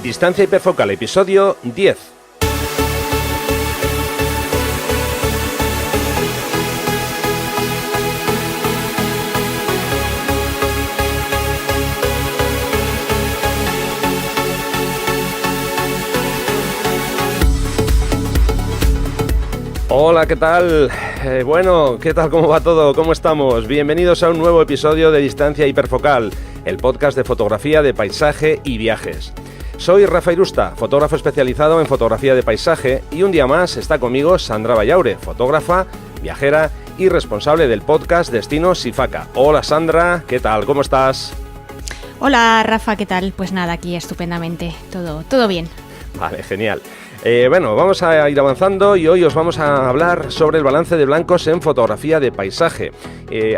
Distancia hiperfocal, episodio 10. Hola, ¿qué tal? Bueno, ¿qué tal? ¿Cómo va todo? ¿Cómo estamos? Bienvenidos a un nuevo episodio de Distancia hiperfocal, el podcast de fotografía de paisaje y viajes. Soy Rafa Irusta, fotógrafo especializado en fotografía de paisaje, y un día más está conmigo Sandra Vallaure, fotógrafa, viajera y responsable del podcast Destino Sifaca. Hola Sandra, ¿qué tal? ¿Cómo estás? Hola Rafa, ¿qué tal? Pues nada, aquí estupendamente, todo bien. Vale, genial. Bueno, vamos a ir avanzando y hoy os vamos a hablar sobre el balance de blancos en fotografía de paisaje.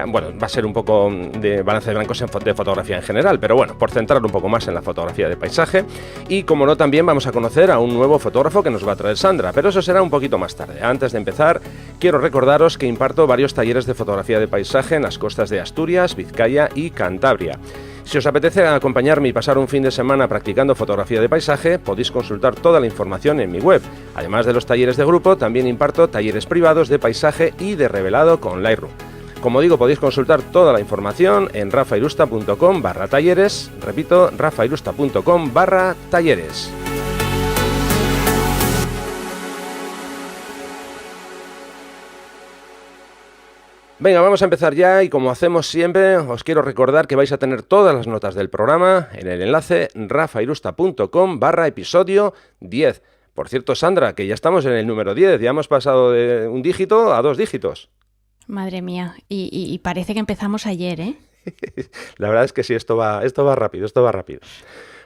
Bueno, va a ser un poco de balance de blancos de fotografía en general, pero bueno, por centrar un poco más en la fotografía de paisaje. Y como no, también vamos a conocer a un nuevo fotógrafo que nos va a traer Sandra, pero eso será un poquito más tarde. Antes de empezar, quiero recordaros que imparto varios talleres de fotografía de paisaje en las costas de Asturias, Vizcaya y Cantabria. Si os apetece acompañarme y pasar un fin de semana practicando fotografía de paisaje, podéis consultar toda la información en mi web. Además de los talleres de grupo, también imparto talleres privados de paisaje y de revelado con Lightroom. Como digo, podéis consultar toda la información en rafairusta.com/talleres. Repito, rafairusta.com/talleres. Venga, vamos a empezar ya y como hacemos siempre, os quiero recordar que vais a tener todas las notas del programa en el enlace rafairusta.com/episodio 10. Por cierto, Sandra, que ya estamos en el número 10, ya hemos pasado de un dígito a 2 dígitos. Madre mía, y parece que empezamos ayer, ¿eh? La verdad es que sí, esto va rápido.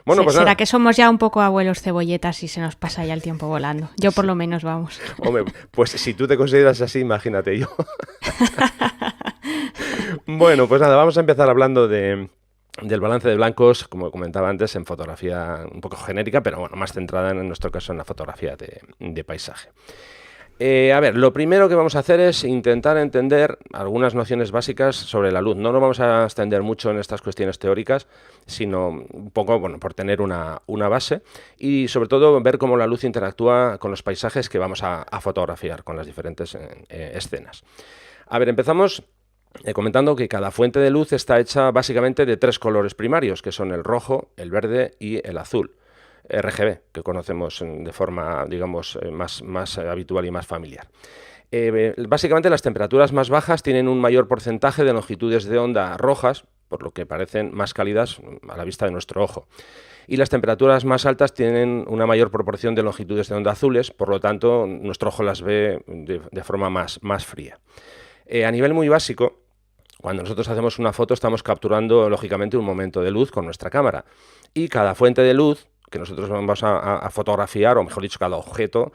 Bueno, pues ¿Será nada. que somos ya un poco abuelos cebolletas y se nos pasa ya el tiempo volando? Yo por lo menos, vamos. Hombre, pues si tú te consideras así, imagínate yo. Bueno, pues nada, vamos a empezar hablando del balance de blancos, como comentaba antes, en fotografía un poco genérica, pero bueno, más centrada en nuestro caso en la fotografía de paisaje. A ver, lo primero que vamos a hacer es intentar entender algunas nociones básicas sobre la luz. No nos vamos a extender mucho en estas cuestiones teóricas, sino un poco, bueno, por tener una base y sobre todo ver cómo la luz interactúa con los paisajes que vamos a fotografiar, con las diferentes escenas. A ver, empezamos comentando que cada fuente de luz está hecha básicamente de 3 colores primarios, que son el rojo, el verde y el azul. RGB, que conocemos de forma, digamos, más habitual y más familiar. Básicamente las temperaturas más bajas tienen un mayor porcentaje de longitudes de onda rojas, por lo que parecen más cálidas a la vista de nuestro ojo. Y las temperaturas más altas tienen una mayor proporción de longitudes de onda azules, por lo tanto nuestro ojo las ve de forma más fría. A nivel muy básico, cuando nosotros hacemos una foto estamos capturando lógicamente un momento de luz con nuestra cámara y cada fuente de luz que nosotros vamos a fotografiar, o mejor dicho, cada objeto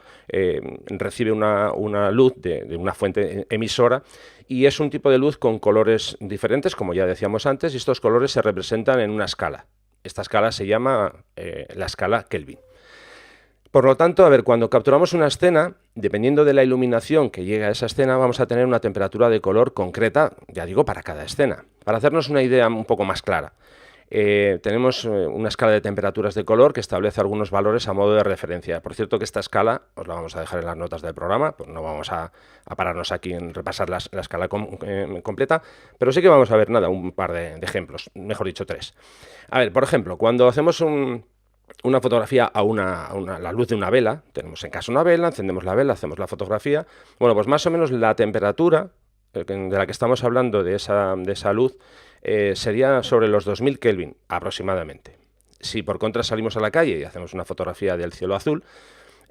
recibe una luz de una fuente emisora y es un tipo de luz con colores diferentes, como ya decíamos antes, y estos colores se representan en una escala. Esta escala se llama la escala Kelvin. Por lo tanto, a ver, cuando capturamos una escena, dependiendo de la iluminación que llegue a esa escena, vamos a tener una temperatura de color concreta, ya digo, para cada escena. Para hacernos una idea un poco más clara, tenemos una escala de temperaturas de color que establece algunos valores a modo de referencia. Por cierto que esta escala os la vamos a dejar en las notas del programa, pues no vamos a pararnos aquí en repasar la escala completa, pero sí que vamos a ver un par de ejemplos, mejor dicho 3. A ver, por ejemplo, cuando hacemos una fotografía a la luz de una vela, tenemos en casa una vela, encendemos la vela, hacemos la fotografía, bueno, pues más o menos la temperatura de la que estamos hablando de esa luz sería sobre los 2000 Kelvin aproximadamente. Si por contra salimos a la calle y hacemos una fotografía del cielo azul,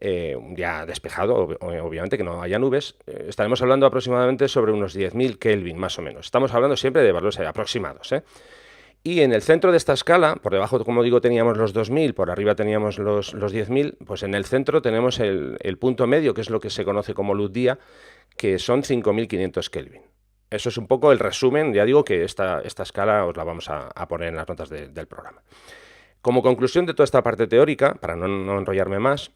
un día despejado, obviamente que no haya nubes, estaremos hablando aproximadamente sobre unos 10.000 Kelvin más o menos. Estamos hablando siempre de valores aproximados, ¿eh? Y en el centro de esta escala, por debajo, como digo, teníamos los 2000, por arriba teníamos los 10.000, pues en el centro tenemos el punto medio, que es lo que se conoce como luz día, que son 5.500 Kelvin. Eso es un poco el resumen, ya digo que esta escala os la vamos a poner en las notas del programa. Como conclusión de toda esta parte teórica, para no enrollarme más,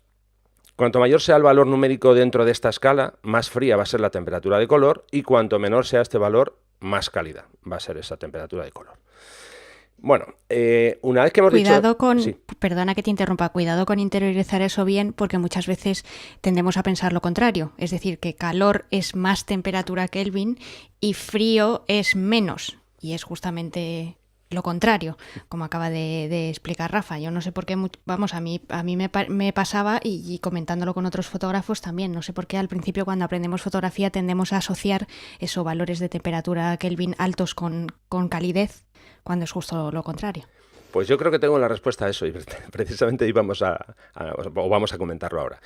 cuanto mayor sea el valor numérico dentro de esta escala, más fría va a ser la temperatura de color y cuanto menor sea este valor, más cálida va a ser esa temperatura de color. Bueno, una vez que hemos Cuidado dicho... con... Sí. perdona que te interrumpa, cuidado con interiorizar eso bien, porque muchas veces tendemos a pensar lo contrario, es decir, que calor es más temperatura Kelvin y frío es menos, y es justamente lo contrario, como acaba de explicar Rafa. Yo no sé por qué, vamos, a mí me pasaba y comentándolo con otros fotógrafos también, no sé por qué al principio cuando aprendemos fotografía tendemos a asociar esos valores de temperatura Kelvin altos con calidez, cuando es justo lo contrario. Pues yo creo que tengo la respuesta a eso y precisamente vamos a comentarlo ahora.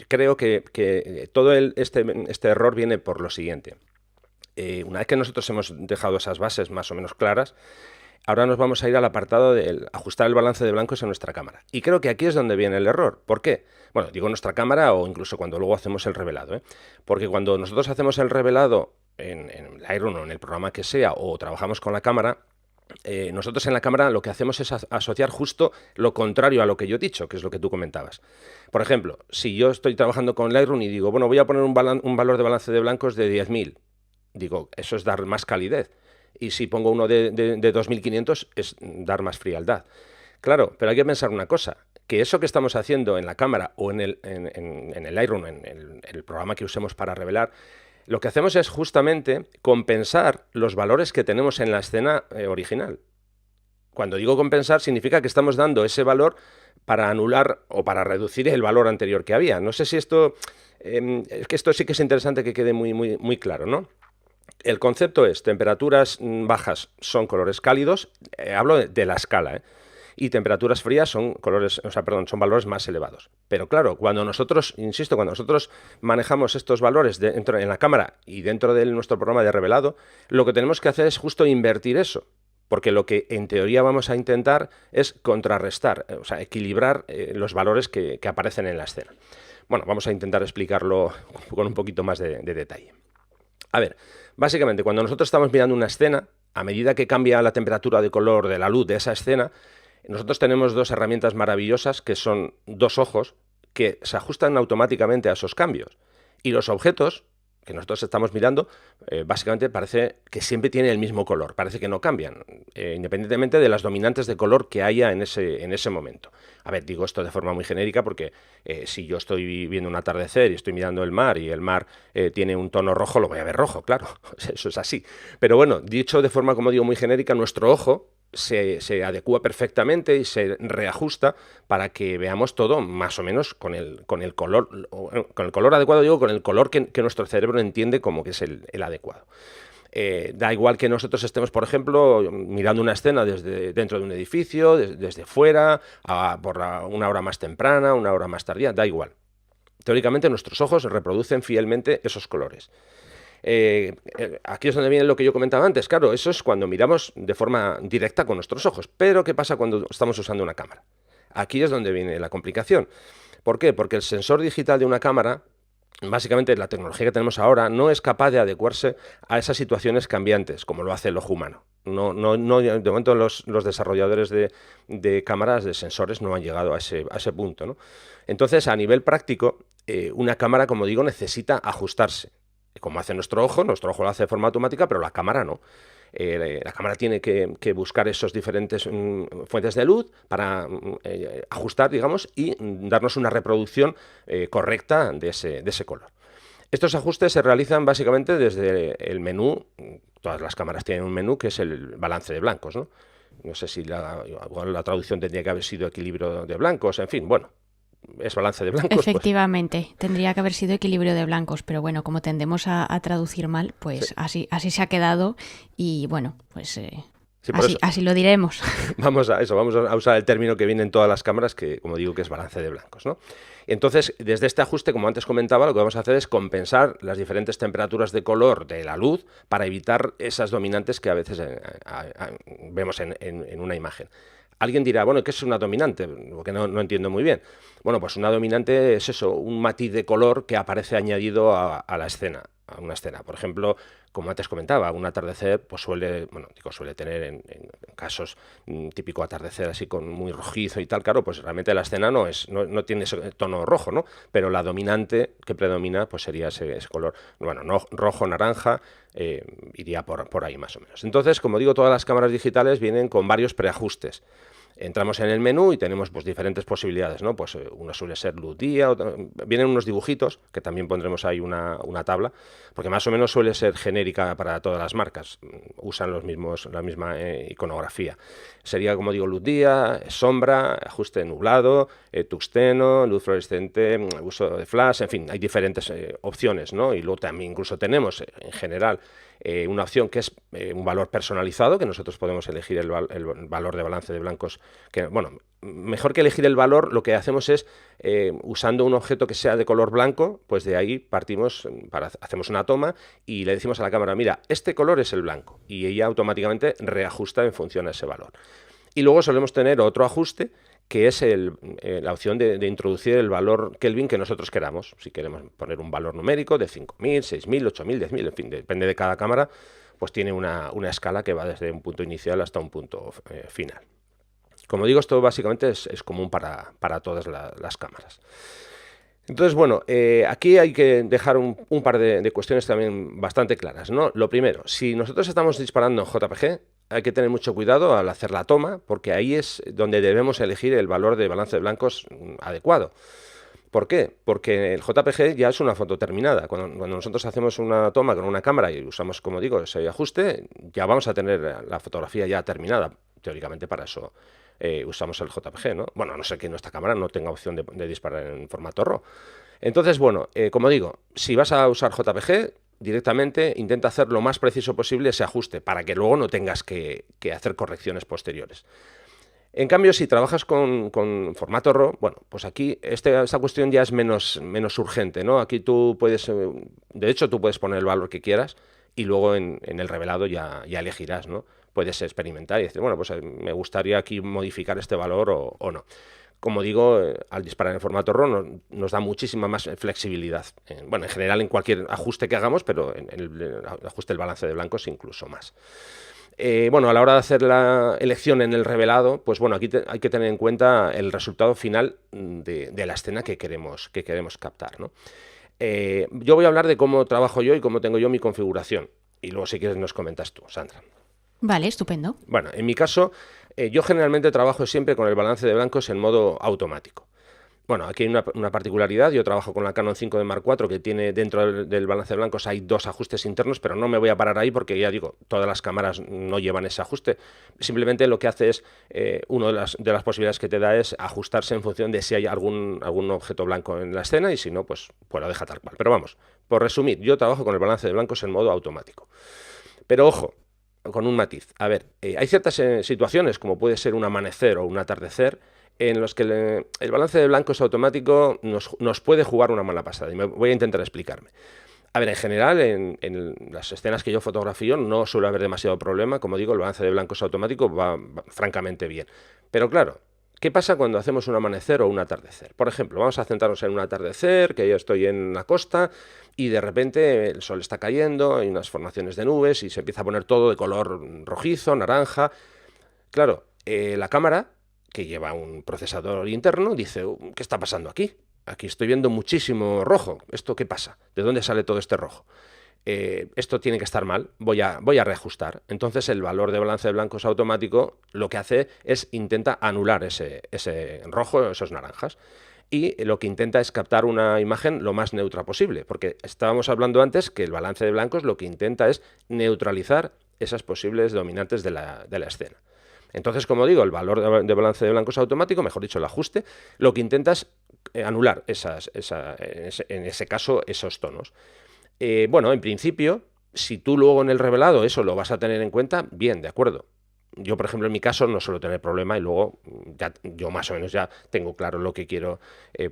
Creo que todo este error viene por lo siguiente. Una vez que nosotros hemos dejado esas bases más o menos claras, ahora nos vamos a ir al apartado de ajustar el balance de blancos en nuestra cámara. Y creo que aquí es donde viene el error. ¿Por qué? Bueno, digo nuestra cámara o incluso cuando luego hacemos el revelado, ¿eh? Porque cuando nosotros hacemos el revelado en Lightroom o en el programa que sea o trabajamos con la cámara, nosotros en la cámara lo que hacemos es asociar justo lo contrario a lo que yo he dicho, que es lo que tú comentabas. Por ejemplo, si yo estoy trabajando con Lightroom y digo, bueno, voy a poner un valor de balance de blancos de 10.000, digo, eso es dar más calidez. Y si pongo uno de 2.500 es dar más frialdad. Claro, pero hay que pensar una cosa, que eso que estamos haciendo en la cámara o en el Lightroom, en el programa que usemos para revelar, lo que hacemos es justamente compensar los valores que tenemos en la escena original. Cuando digo compensar, significa que estamos dando ese valor para anular o para reducir el valor anterior que había. No sé si esto... es que esto sí que es interesante que quede muy claro, ¿no? El concepto es, temperaturas bajas son colores cálidos, hablo de la escala, ¿eh? Y temperaturas frías son son valores más elevados. Pero claro, cuando nosotros manejamos estos valores en la cámara y dentro de nuestro programa de revelado, lo que tenemos que hacer es justo invertir eso. Porque lo que en teoría vamos a intentar es contrarrestar, o sea, equilibrar los valores que aparecen en la escena. Bueno, vamos a intentar explicarlo con un poquito más de detalle. A ver, básicamente cuando nosotros estamos mirando una escena, a medida que cambia la temperatura de color de la luz de esa escena, nosotros tenemos dos herramientas maravillosas que son dos ojos que se ajustan automáticamente a esos cambios. Y los objetos que nosotros estamos mirando, básicamente parece que siempre tienen el mismo color, parece que no cambian, independientemente de las dominantes de color que haya en ese momento. A ver, digo esto de forma muy genérica porque si yo estoy viendo un atardecer y estoy mirando el mar y el mar tiene un tono rojo, lo voy a ver rojo, claro, eso es así. Pero bueno, dicho de forma, como digo, muy genérica, nuestro ojo se adecúa perfectamente y se reajusta para que veamos todo más o menos con el color adecuado, digo, con el color que nuestro cerebro entiende como que es el adecuado. Da igual que nosotros estemos, por ejemplo, mirando una escena desde dentro de un edificio, desde fuera, por una hora más temprana, una hora más tardía, da igual. Teóricamente nuestros ojos reproducen fielmente esos colores. Aquí es donde viene lo que yo comentaba antes. Claro, eso es cuando miramos de forma directa con nuestros ojos. Pero ¿qué pasa cuando estamos usando una cámara? Aquí es donde viene la complicación. ¿Por qué? Porque el sensor digital de una cámara, básicamente la tecnología que tenemos ahora, no es capaz de adecuarse a esas situaciones cambiantes, como lo hace el ojo humano. No, de momento los desarrolladores de cámaras, de sensores, no han llegado a ese punto, ¿no? Entonces, a nivel práctico, una cámara, como digo, necesita ajustarse. Como hace nuestro ojo lo hace de forma automática, pero la cámara no. La cámara tiene que buscar esos diferentes fuentes de luz para ajustar, digamos, y darnos una reproducción correcta de ese color. Estos ajustes se realizan básicamente desde el menú. Todas las cámaras tienen un menú que es el balance de blancos, ¿no? No sé si la traducción tendría que haber sido equilibrio de blancos, en fin, bueno. Es balance de blancos. Efectivamente, pues tendría que haber sido equilibrio de blancos, pero bueno, como tendemos a traducir mal, pues sí. así se ha quedado y bueno, pues así lo diremos. Vamos a usar el término que viene en todas las cámaras, que como digo que es balance de blancos, ¿no? Entonces, desde este ajuste, como antes comentaba, lo que vamos a hacer es compensar las diferentes temperaturas de color de la luz para evitar esas dominantes que a veces vemos en una imagen. Alguien dirá, bueno, ¿qué es una dominante? Porque no entiendo muy bien. Bueno, pues una dominante es eso, un matiz de color que aparece añadido a la escena, a una escena. Por ejemplo, como antes comentaba, un atardecer pues suele tener en casos típico atardecer así con muy rojizo y tal, claro, pues realmente la escena no tiene ese tono rojo, ¿no? Pero la dominante que predomina pues sería ese color, bueno, no rojo, naranja, iría por ahí más o menos. Entonces, como digo, todas las cámaras digitales vienen con varios preajustes. Entramos en el menú y tenemos pues diferentes posibilidades, ¿no? Pues uno suele ser luz día, vienen unos dibujitos, que también pondremos ahí una tabla, porque más o menos suele ser genérica para todas las marcas, usan la misma iconografía. Sería, como digo, luz día, sombra, ajuste nublado, tuxteno, luz fluorescente, uso de flash, en fin, hay diferentes opciones, ¿no? Y luego también incluso tenemos, en general, una opción que es un valor personalizado, que nosotros podemos elegir el valor de balance de blancos, que, bueno, mejor que elegir el valor, lo que hacemos es, usando un objeto que sea de color blanco, pues de ahí partimos, hacemos una toma y le decimos a la cámara, mira, este color es el blanco, y ella automáticamente reajusta en función a ese valor. Y luego solemos tener otro ajuste, que es la opción de introducir el valor Kelvin que nosotros queramos. Si queremos poner un valor numérico de 5.000, 6.000, 8.000, 10.000, en fin, depende de cada cámara, pues tiene una escala que va desde un punto inicial hasta un punto final. Como digo, esto básicamente es común para todas las cámaras. Entonces, bueno, aquí hay que dejar un par de cuestiones también bastante claras, ¿no? Lo primero, si nosotros estamos disparando en JPG, hay que tener mucho cuidado al hacer la toma, porque ahí es donde debemos elegir el valor de balance de blancos adecuado. ¿Por qué? Porque el JPG ya es una foto terminada. Cuando nosotros hacemos una toma con una cámara y usamos, como digo, ese ajuste, ya vamos a tener la fotografía ya terminada. Teóricamente para eso usamos el JPG, ¿no? Bueno, a no ser que nuestra cámara no tenga opción de disparar en formato RAW. Entonces, bueno, como digo, si vas a usar JPG, directamente intenta hacer lo más preciso posible ese ajuste para que luego no tengas que hacer correcciones posteriores. En cambio, si trabajas con formato RAW, bueno, pues aquí esta cuestión ya es menos urgente, ¿no? Aquí tú puedes, de hecho, tú puedes poner el valor que quieras y luego en el revelado ya elegirás, ¿no? Puedes experimentar y decir, bueno, pues me gustaría aquí modificar este valor o no. Como digo, al disparar en formato RAW nos da muchísima más flexibilidad. Bueno, en general en cualquier ajuste que hagamos, pero en el ajuste del balance de blancos incluso más. Bueno, a la hora de hacer la elección en el revelado, pues bueno, aquí hay que tener en cuenta el resultado final de la escena que queremos captar, ¿no? Yo voy a hablar de cómo trabajo yo y cómo tengo yo mi configuración. Y luego, si quieres, nos comentas tú, Sandra. Vale, estupendo. Bueno, en mi caso, yo generalmente trabajo siempre con el balance de blancos en modo automático. Bueno, aquí hay una particularidad. Yo trabajo con la Canon 5D Mark IV, que tiene dentro del balance de blancos hay dos ajustes internos, pero no me voy a parar ahí porque ya digo, todas las cámaras no llevan ese ajuste. Simplemente lo que hace es, una de las posibilidades que te da es ajustarse en función de si hay algún objeto blanco en la escena y si no, pues lo deja tal cual. Pero vamos, por resumir, yo trabajo con el balance de blancos en modo automático. Pero ojo, con un matiz. A ver, hay ciertas situaciones, como puede ser un amanecer o un atardecer, en los que el balance de blancos automático nos puede jugar una mala pasada. Y me voy a intentar explicarme. A ver, en general, en las escenas que yo fotografío no suele haber demasiado problema. Como digo, el balance de blancos automático va francamente bien. Pero claro, ¿qué pasa cuando hacemos un amanecer o un atardecer? Por ejemplo, vamos a centrarnos en un atardecer, que yo estoy en la costa y de repente el sol está cayendo, hay unas formaciones de nubes y se empieza a poner todo de color rojizo, naranja. Claro, la cámara, que lleva un procesador interno, dice, ¿qué está pasando aquí? Aquí estoy viendo muchísimo rojo. ¿Esto qué pasa? ¿De dónde sale todo este rojo? Esto tiene que estar mal, voy a reajustar. Entonces el valor de balance de blancos automático lo que hace es intenta anular ese rojo, esos naranjas. Y lo que intenta es captar una imagen lo más neutra posible, porque estábamos hablando antes que el balance de blancos lo que intenta es neutralizar esas posibles dominantes de la escena. Entonces, como digo, el valor de balance de blancos automático, mejor dicho, el ajuste, lo que intenta es anular en ese caso esos tonos. Bueno, en principio, si tú luego en el revelado eso lo vas a tener en cuenta, bien, de acuerdo. Yo, por ejemplo, en mi caso no suelo tener problema y luego yo más o menos ya tengo claro lo que quiero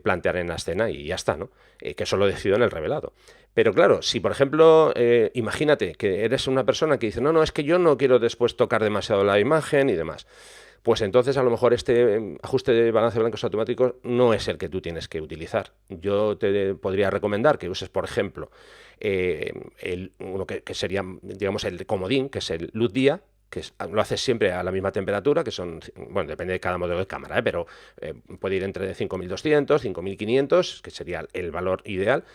plantear en la escena y ya está, ¿no? Que eso lo decido en el revelado. Pero claro, si por ejemplo, imagínate que eres una persona que dice, no, es que yo no quiero después tocar demasiado la imagen y demás, pues entonces a lo mejor este ajuste de balance de blancos automáticos no es el que tú tienes que utilizar. Yo te podría recomendar que uses, por ejemplo, uno que sería, digamos, el comodín, que es el luz día, que lo haces siempre a la misma temperatura, que son, bueno, depende de cada modelo de cámara, pero puede ir entre 5.200, 5.500, que sería el valor ideal.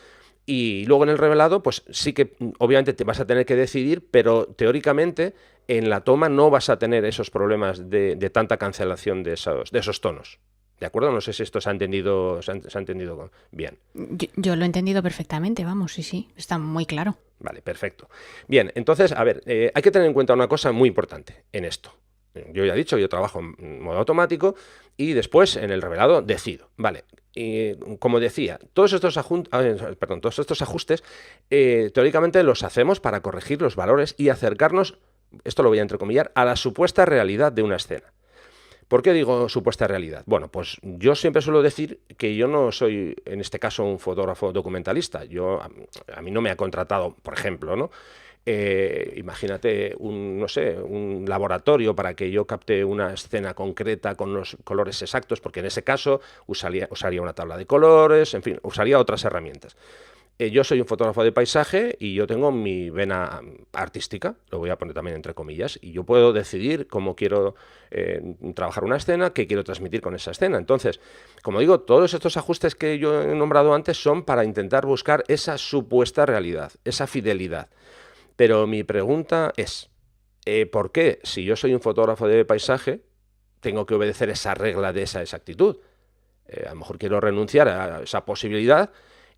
Y luego en el revelado, pues sí que obviamente te vas a tener que decidir, pero teóricamente en la toma no vas a tener esos problemas de tanta cancelación de esos tonos. ¿De acuerdo? No sé si esto se ha entendido, se ha entendido bien. Yo lo he entendido perfectamente, vamos, sí, sí, está muy claro. Vale, perfecto. Bien, entonces, a ver, hay que tener en cuenta una cosa muy importante en esto. Yo ya he dicho, yo trabajo en modo automático y después en el revelado decido. Vale, como decía, todos estos ajustes teóricamente los hacemos para corregir los valores y acercarnos, esto lo voy a entrecomillar, a la supuesta realidad de una escena. ¿Por qué digo supuesta realidad? Bueno, pues yo siempre suelo decir que yo no soy, en este caso, un fotógrafo documentalista. A mí no me ha contratado, por ejemplo, ¿no? Imagínate no sé, un laboratorio para que yo capte una escena concreta con los colores exactos, porque en ese caso usaría una tabla de colores, en fin, usaría otras herramientas. Yo soy un fotógrafo de paisaje y yo tengo mi vena artística, lo voy a poner también entre comillas, y yo puedo decidir cómo quiero trabajar una escena, qué quiero transmitir con esa escena. Entonces, como digo, todos estos ajustes que yo he nombrado antes son para intentar buscar esa supuesta realidad, esa fidelidad. Pero mi pregunta es, ¿por qué, si yo soy un fotógrafo de paisaje, tengo que obedecer esa regla de esa exactitud? A lo mejor quiero renunciar a esa posibilidad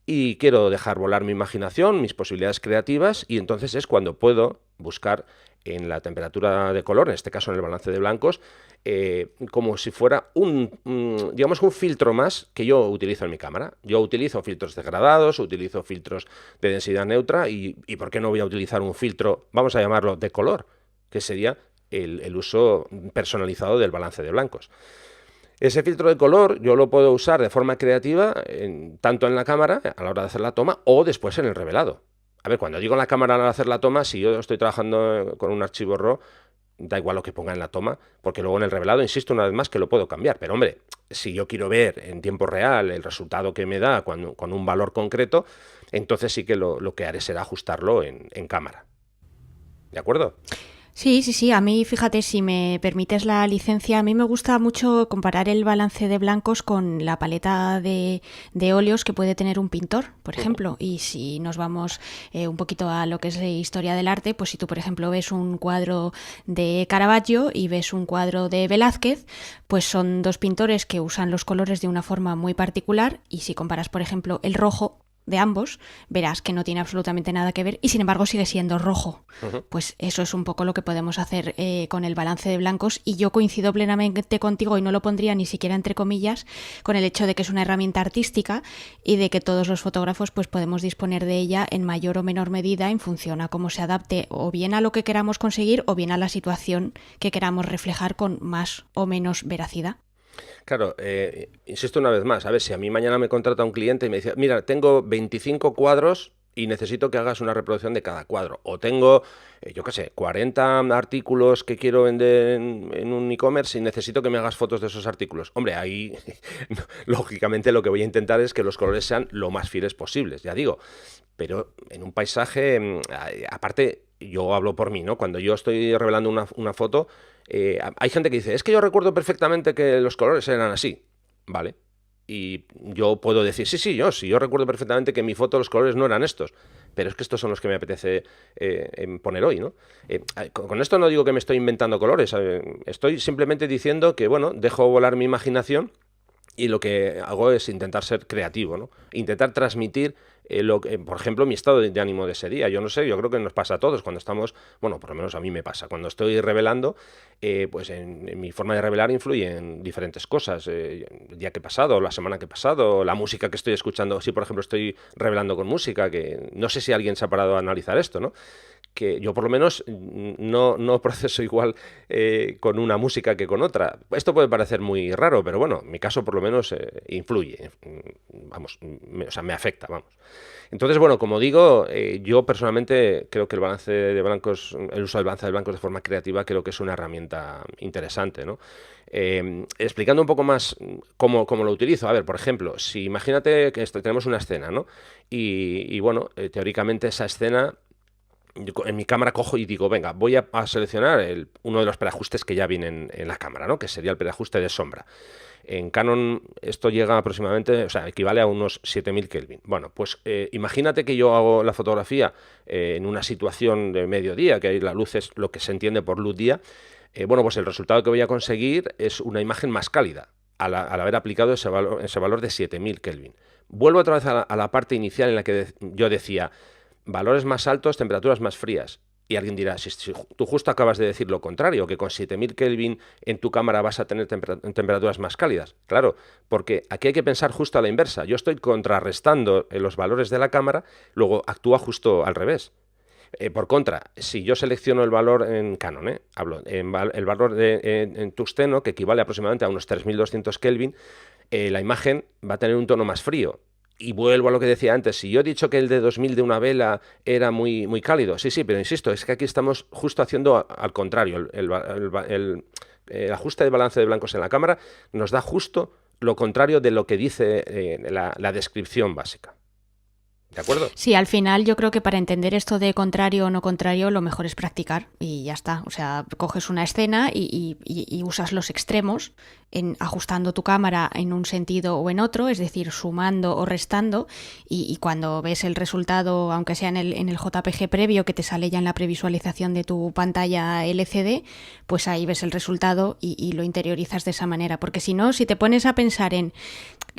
y quiero dejar volar mi imaginación, mis posibilidades creativas, y entonces es cuando puedo buscar en la temperatura de color, en este caso en el balance de blancos, como si fuera digamos, un filtro más que yo utilizo en mi cámara. Yo utilizo filtros degradados, utilizo filtros de densidad neutra, y ¿por qué no voy a utilizar un filtro, vamos a llamarlo, de color, que sería el uso personalizado del balance de blancos? Ese filtro de color yo lo puedo usar de forma creativa, tanto en la cámara, a la hora de hacer la toma, o después en el revelado. A ver, cuando digo en la cámara al hacer la toma, si yo estoy trabajando con un archivo RAW, da igual lo que ponga en la toma, porque luego en el revelado, insisto una vez más, que lo puedo cambiar. Pero hombre, si yo quiero ver en tiempo real el resultado que me da con un valor concreto, entonces sí que lo que haré será ajustarlo en cámara. ¿De acuerdo? Sí, sí, sí. A mí, fíjate, si me permites la licencia, a mí me gusta mucho comparar el balance de blancos con la paleta de óleos que puede tener un pintor, por ejemplo. Y si nos vamos un poquito a lo que es la historia del arte, pues si tú, por ejemplo, ves un cuadro de Caravaggio y ves un cuadro de Velázquez, pues son dos pintores que usan los colores de una forma muy particular. Y si comparas, por ejemplo, el rojo de ambos, verás que no tiene absolutamente nada que ver y sin embargo sigue siendo rojo. Pues eso es un poco lo que podemos hacer con el balance de blancos, y yo coincido plenamente contigo y no lo pondría ni siquiera entre comillas con el hecho de que es una herramienta artística y de que todos los fotógrafos pues podemos disponer de ella en mayor o menor medida en función a cómo se adapte o bien a lo que queramos conseguir o bien a la situación que queramos reflejar con más o menos veracidad. Claro, insisto una vez más, a ver, si a mí mañana me contrata un cliente y me dice, mira, tengo 25 cuadros y necesito que hagas una reproducción de cada cuadro, o tengo, yo qué sé, 40 artículos que quiero vender en un e-commerce y necesito que me hagas fotos de esos artículos. Hombre, ahí, lógicamente, lo que voy a intentar es que los colores sean lo más fieles posibles, ya digo, pero en un paisaje, aparte, yo hablo por mí, ¿no? Cuando yo estoy revelando una foto, hay gente que dice, es que yo recuerdo perfectamente que los colores eran así, ¿vale? Y yo puedo decir, sí, yo recuerdo perfectamente que en mi foto los colores no eran estos, pero es que estos son los que me apetece poner hoy, ¿no? Con esto no digo que me estoy inventando colores, estoy simplemente diciendo que, bueno, dejo volar mi imaginación y lo que hago es intentar ser creativo, ¿no? Intentar transmitir, por ejemplo, mi estado de ánimo de ese día. Yo no sé, yo creo que nos pasa a todos cuando estamos, bueno, por lo menos a mí me pasa, cuando estoy revelando, pues en mi forma de revelar influyen diferentes cosas. El día que he pasado, la semana que he pasado, la música que estoy escuchando. Si, por ejemplo, estoy revelando con música, que no sé si alguien se ha parado a analizar esto, ¿no? Que yo por lo menos no proceso igual con una música que con otra. Esto puede parecer muy raro, pero bueno, en mi caso por lo menos influye, vamos, o sea, me afecta, vamos. Entonces, bueno, como digo, yo personalmente creo que el balance de blancos, el uso del balance de blancos de forma creativa creo que es una herramienta interesante, ¿no? Explicando un poco más cómo lo utilizo. A ver, por ejemplo, si imagínate que tenemos una escena, ¿no? Y bueno, teóricamente esa escena en mi cámara cojo y digo, venga, voy a seleccionar uno de los preajustes que ya vienen en la cámara, ¿no? Que sería el preajuste de sombra. En Canon esto llega aproximadamente, o sea, equivale a unos 7000 Kelvin. Bueno, pues imagínate que yo hago la fotografía en una situación de mediodía, que ahí la luz es lo que se entiende por luz día. Bueno, pues el resultado que voy a conseguir es una imagen más cálida, al haber aplicado ese valor de 7000 Kelvin. Vuelvo otra vez a la parte inicial en la que yo decía, valores más altos, temperaturas más frías. Y alguien dirá, si tú justo acabas de decir lo contrario, que con 7000 Kelvin en tu cámara vas a tener temperaturas más cálidas. Claro, porque aquí hay que pensar justo a la inversa. Yo estoy contrarrestando los valores de la cámara, luego actúa justo al revés. Por contra, si yo selecciono el valor en Canon, hablo, el valor en tungsteno, que equivale aproximadamente a unos 3200 Kelvin, la imagen va a tener un tono más frío. Y vuelvo a lo que decía antes, si yo he dicho que el de 2000 de una vela era muy, muy cálido, sí, pero insisto, es que aquí estamos justo haciendo al contrario. El ajuste de balance de blancos en la cámara nos da justo lo contrario de lo que dice la descripción básica. ¿De acuerdo? Sí, al final yo creo que para entender esto de contrario o no contrario, lo mejor es practicar y ya está. O sea, coges una escena y usas los extremos ajustando tu cámara en un sentido o en otro, es decir, sumando o restando, y cuando ves el resultado, aunque sea en el JPG previo que te sale ya en la previsualización de tu pantalla LCD, pues ahí ves el resultado y lo interiorizas de esa manera. Porque si no, si te pones a pensar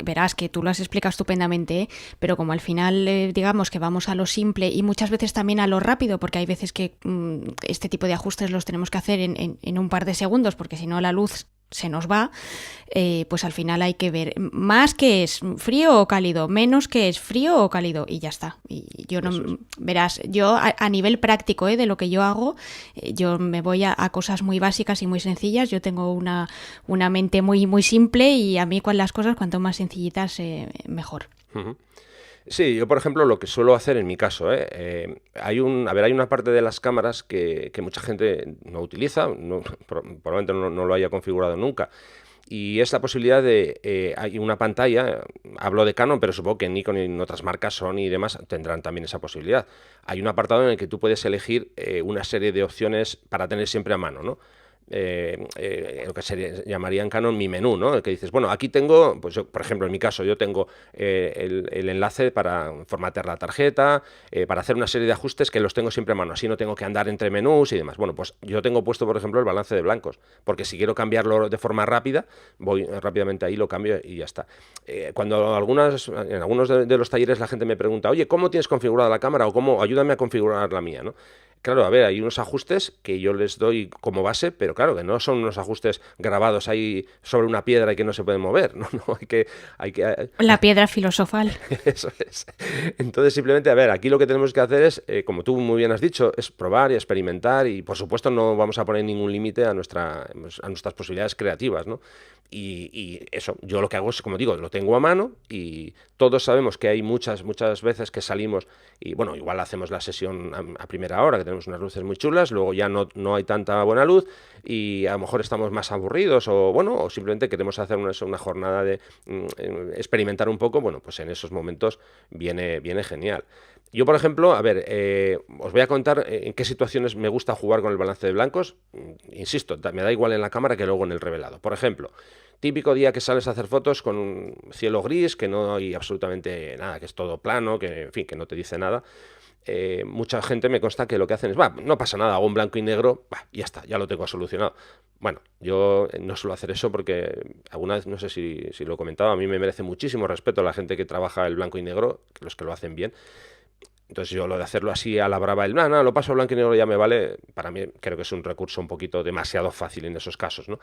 verás que tú lo has explicado estupendamente, pero como al final digamos que vamos a lo simple y muchas veces también a lo rápido, porque hay veces que este tipo de ajustes los tenemos que hacer en un par de segundos, porque si no la luz se nos va, pues al final hay que ver más que es frío o cálido, menos que es frío o cálido, y ya está. Y yo no, verás, yo a nivel práctico de lo que yo hago, yo me voy a cosas muy básicas y muy sencillas. Yo tengo una mente muy, muy simple, y a mí con las cosas cuanto más sencillitas mejor. Uh-huh. Sí, yo por ejemplo lo que suelo hacer en mi caso, hay una parte de las cámaras que mucha gente no utiliza, probablemente no lo haya configurado nunca, y es la posibilidad hay una pantalla, hablo de Canon, pero supongo que Nikon y en otras marcas, Sony y demás tendrán también esa posibilidad. Hay un apartado en el que tú puedes elegir una serie de opciones para tener siempre a mano, ¿no? Lo que se llamaría en Canon mi menú, ¿no? El que dices, bueno, aquí tengo, pues yo, por ejemplo, en mi caso, yo tengo el enlace para formatear la tarjeta, para hacer una serie de ajustes que los tengo siempre a mano, así no tengo que andar entre menús y demás. Bueno, pues yo tengo puesto, por ejemplo, el balance de blancos, porque si quiero cambiarlo de forma rápida, voy rápidamente ahí, lo cambio y ya está. Cuando en algunos de los talleres la gente me pregunta, oye, ¿cómo tienes configurada la cámara? O ayúdame a configurar la mía, ¿no? Claro, a ver, hay unos ajustes que yo les doy como base, pero claro, que no son unos ajustes grabados ahí sobre una piedra y que no se pueden mover, no, hay que... La piedra filosofal. Eso es. Entonces, simplemente, a ver, aquí lo que tenemos que hacer es, como tú muy bien has dicho, es probar y experimentar, y por supuesto no vamos a poner ningún límite a nuestras posibilidades creativas, ¿no? Y eso, yo lo que hago es, como digo, lo tengo a mano, y todos sabemos que hay muchas veces que salimos y, bueno, igual hacemos la sesión a primera hora, que tenemos unas luces muy chulas, luego ya no hay tanta buena luz y a lo mejor estamos más aburridos o simplemente queremos hacer una jornada de experimentar un poco. Bueno, pues en esos momentos viene genial. Yo, por ejemplo, a ver, os voy a contar en qué situaciones me gusta jugar con el balance de blancos. Insisto, me da igual en la cámara que luego en el revelado. Por ejemplo, típico día que sales a hacer fotos con un cielo gris, que no hay absolutamente nada, que es todo plano, que en fin, que no te dice nada. Mucha gente me consta que lo que hacen es, no pasa nada, hago un blanco y negro, ya está, ya lo tengo solucionado. Bueno, yo no suelo hacer eso porque alguna vez, no sé si lo he comentado, a mí me merece muchísimo respeto a la gente que trabaja el blanco y negro, los que lo hacen bien. Entonces yo lo de hacerlo así a la brava, lo paso a blanco y negro ya me vale, para mí creo que es un recurso un poquito demasiado fácil en esos casos, ¿no?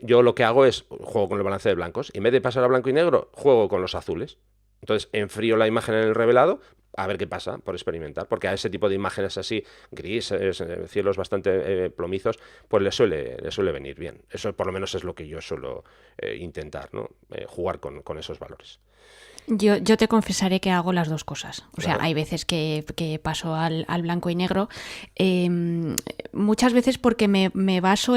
Yo lo que hago es, juego con el balance de blancos, y en vez de pasar a blanco y negro, juego con los azules. Entonces enfrío la imagen en el revelado, a ver qué pasa, por experimentar, porque a ese tipo de imágenes así, grises, cielos bastante plomizos, pues le suele venir bien. Eso por lo menos es lo que yo suelo intentar, ¿no? Jugar con esos valores. Yo te confesaré que hago las dos cosas. O sea, Claro. hay veces que paso al blanco y negro. Muchas veces porque me baso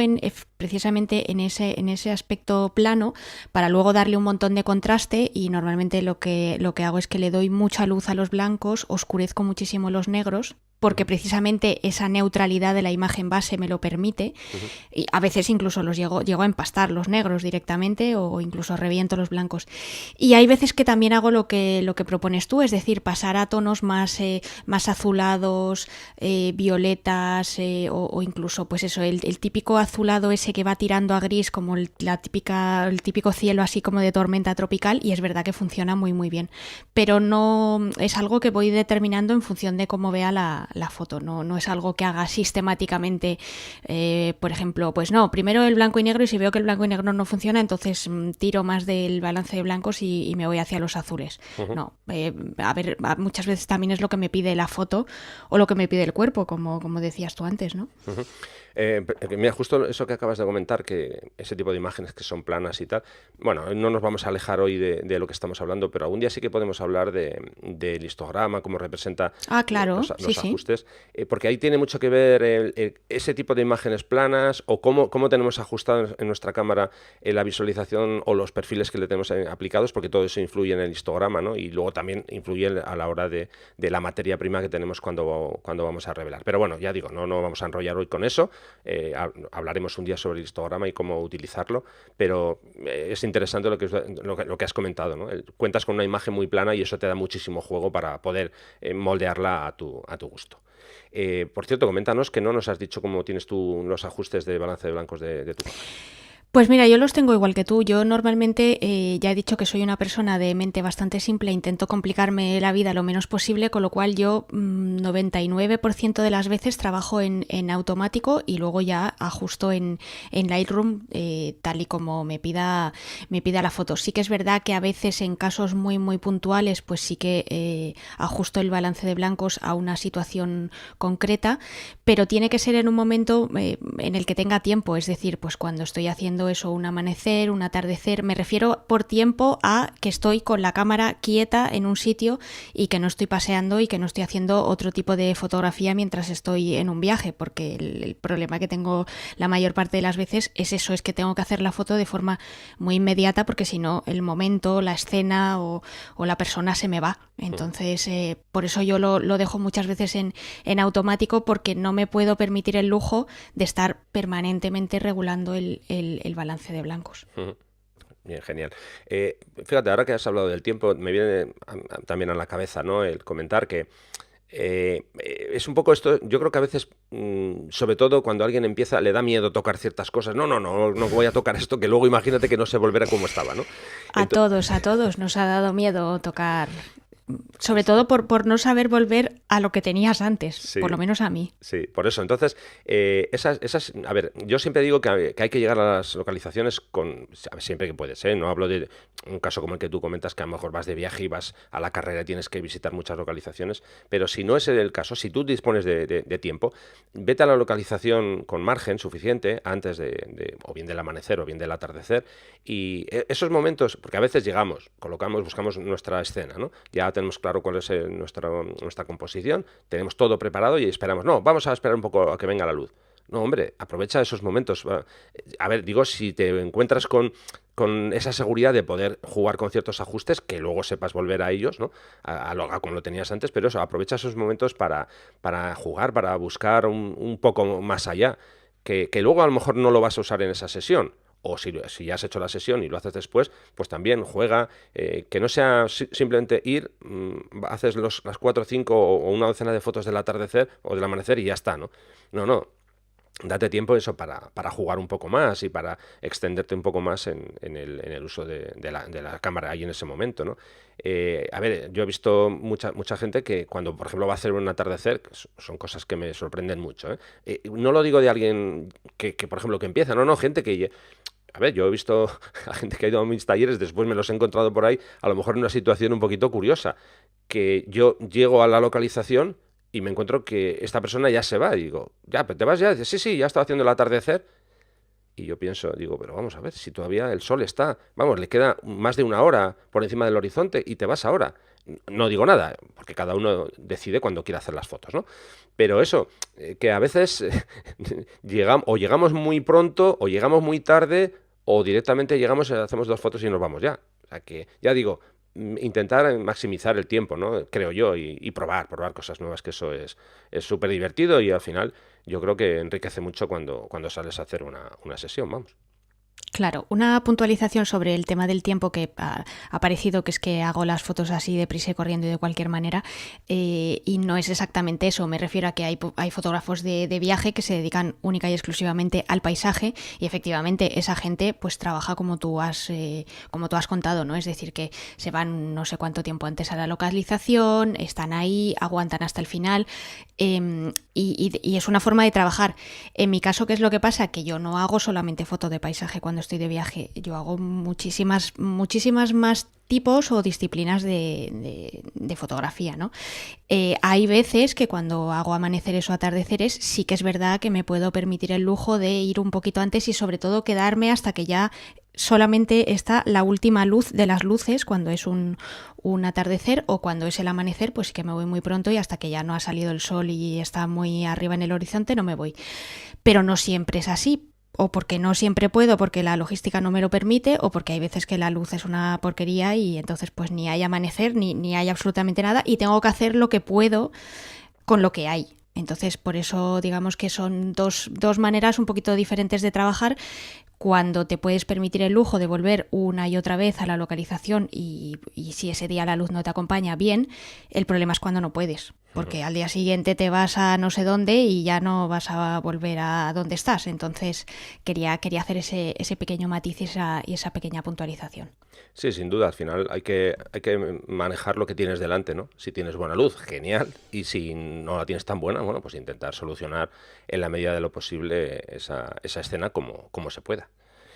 precisamente en ese aspecto plano para luego darle un montón de contraste, y normalmente lo que hago es que le doy mucha luz a los blancos, oscurezco muchísimo los negros porque precisamente esa neutralidad de la imagen base me lo permite. Y a veces incluso los llego a empastar los negros directamente o incluso reviento los blancos. Y hay veces que también hago lo que propones tú, es decir, pasar a tonos más azulados, violetas o incluso pues eso, el típico azulado ese que va tirando a gris como el típico cielo así como de tormenta tropical, y es verdad que funciona muy muy bien. Pero no es algo que voy determinando en función de cómo vea la foto, no es algo que haga sistemáticamente, por ejemplo, pues no, primero el blanco y negro, y si veo que el blanco y negro no funciona, entonces tiro más del balance de blancos y me voy hacia los azules. No, a ver, muchas veces también es lo que me pide la foto o lo que me pide el cuerpo, como decías tú antes, ¿no? Mira, justo eso que acabas de comentar, que ese tipo de imágenes que son planas y tal, bueno, no nos vamos a alejar hoy de lo que estamos hablando, pero algún día sí que podemos hablar del histograma, cómo representa claro, los sí, ajustes, porque ahí tiene mucho que ver ese tipo de imágenes planas o cómo tenemos ajustado en nuestra cámara la visualización o los perfiles que le tenemos aplicados, porque todo eso influye en el histograma, ¿no? Y luego también influye a la hora de la materia prima que tenemos cuando vamos a revelar. Pero bueno, ya digo, no vamos a enrollar hoy con eso. Hablaremos un día sobre el histograma y cómo utilizarlo, pero es interesante lo que has comentado, ¿no? Cuentas con una imagen muy plana y eso te da muchísimo juego para poder moldearla a tu gusto. Por cierto, coméntanos que no nos has dicho cómo tienes tú los ajustes de balance de blancos de tu cámara. Pues mira, yo los tengo igual que tú. Yo normalmente ya he dicho que soy una persona de mente bastante simple, intento complicarme la vida lo menos posible, con lo cual yo 99% de las veces trabajo en automático y luego ya ajusto en Lightroom tal y como me pida la foto. Sí que es verdad que a veces en casos muy muy puntuales pues sí que ajusto el balance de blancos a una situación concreta, pero tiene que ser en un momento en el que tenga tiempo, es decir, pues cuando estoy haciendo eso, un amanecer, un atardecer, me refiero por tiempo a que estoy con la cámara quieta en un sitio y que no estoy paseando y que no estoy haciendo otro tipo de fotografía mientras estoy en un viaje, porque el problema que tengo la mayor parte de las veces es eso, es que tengo que hacer la foto de forma muy inmediata porque si no el momento, la escena o la persona se me va. Entonces por eso yo lo dejo muchas veces en automático, porque no me puedo permitir el lujo de estar permanentemente regulando el balance de blancos. Bien, genial. Fíjate, ahora que has hablado del tiempo, me viene también a la cabeza, ¿no?, el comentar que es un poco esto. Yo creo que a veces, sobre todo cuando alguien empieza, le da miedo tocar ciertas cosas. No voy a tocar esto, que luego imagínate que no se volverá como estaba, ¿no? A todos nos ha dado miedo tocar. Sobre todo por no saber volver a lo que tenías antes, sí, por lo menos a mí. Sí, por eso. Entonces, a ver, yo siempre digo que hay que llegar a las localizaciones siempre que puedes, ¿eh? No hablo de un caso como el que tú comentas, que a lo mejor vas de viaje y vas a la carrera y tienes que visitar muchas localizaciones, pero si no es el caso, si tú dispones de tiempo, vete a la localización con margen suficiente antes o bien del amanecer o bien del atardecer, y esos momentos, porque a veces llegamos, buscamos nuestra escena, ¿no? Ya tenemos claro cuál es nuestra composición, tenemos todo preparado y esperamos. No, vamos a esperar un poco a que venga la luz. No, hombre, aprovecha esos momentos. A ver, digo, si te encuentras con esa seguridad de poder jugar con ciertos ajustes, que luego sepas volver a ellos, ¿no? A como lo tenías antes, pero eso, aprovecha esos momentos para jugar, para buscar un poco más allá, que luego a lo mejor no lo vas a usar en esa sesión. O si ya has hecho la sesión y lo haces después, pues también juega, que no sea simplemente ir, haces las 4 o 5 o una docena de fotos del atardecer o del amanecer y ya está, ¿no? No, date tiempo eso para jugar un poco más y para extenderte un poco más en el uso de la cámara ahí en ese momento, ¿no? A ver, yo he visto mucha gente que cuando, por ejemplo, va a hacer un atardecer, que son cosas que me sorprenden mucho, ¿eh? No lo digo de alguien que, por ejemplo, que empieza, no, gente que... A ver, yo he visto a gente que ha ido a mis talleres, después me los he encontrado por ahí, a lo mejor en una situación un poquito curiosa, que yo llego a la localización y me encuentro que esta persona ya se va, y digo, ¿ya, te vas ya? Dice, sí, ya estaba haciendo el atardecer. Y yo digo, pero vamos a ver, si todavía el sol está, vamos, le queda más de una hora por encima del horizonte y te vas ahora. No digo nada, porque cada uno decide cuando quiere hacer las fotos, ¿no? Pero eso, que a veces llegamos muy pronto o llegamos muy tarde o directamente llegamos, hacemos 2 fotos y nos vamos ya. O sea que, ya digo, intentar maximizar el tiempo, ¿no? Creo yo, y probar cosas nuevas, que eso es súper divertido y al final yo creo que enriquece mucho cuando sales a hacer una sesión, vamos. Claro, una puntualización sobre el tema del tiempo que ha parecido que es que hago las fotos así deprisa y corriendo y de cualquier manera, y no es exactamente eso. Me refiero a que hay fotógrafos de viaje que se dedican única y exclusivamente al paisaje y efectivamente esa gente pues trabaja como tú has contado, ¿no? Es decir, que se van no sé cuánto tiempo antes a la localización, están ahí, aguantan hasta el final, y es una forma de trabajar. En mi caso, ¿qué es lo que pasa? Que yo no hago solamente foto de paisaje cuando estoy de viaje, yo hago muchísimas más tipos o disciplinas de fotografía, ¿no? Hay veces que cuando hago amaneceres o atardeceres sí que es verdad que me puedo permitir el lujo de ir un poquito antes y sobre todo quedarme hasta que ya solamente está la última luz de las luces cuando es un atardecer, o cuando es el amanecer pues sí que me voy muy pronto y hasta que ya no ha salido el sol y está muy arriba en el horizonte no me voy. Pero no siempre es así, o porque no siempre puedo, porque la logística no me lo permite, o porque hay veces que la luz es una porquería y entonces pues ni hay amanecer ni hay absolutamente nada y tengo que hacer lo que puedo con lo que hay. Entonces por eso digamos que son dos maneras un poquito diferentes de trabajar. Cuando te puedes permitir el lujo de volver una y otra vez a la localización y si ese día la luz no te acompaña, bien. El problema es cuando no puedes, porque al día siguiente te vas a no sé dónde y ya no vas a volver a donde estás. Entonces quería hacer ese pequeño matiz y esa pequeña puntualización. Sí, sin duda, al final hay que manejar lo que tienes delante, ¿no? Si tienes buena luz, genial, y si no la tienes tan buena, bueno, pues intentar solucionar en la medida de lo posible esa escena como se pueda.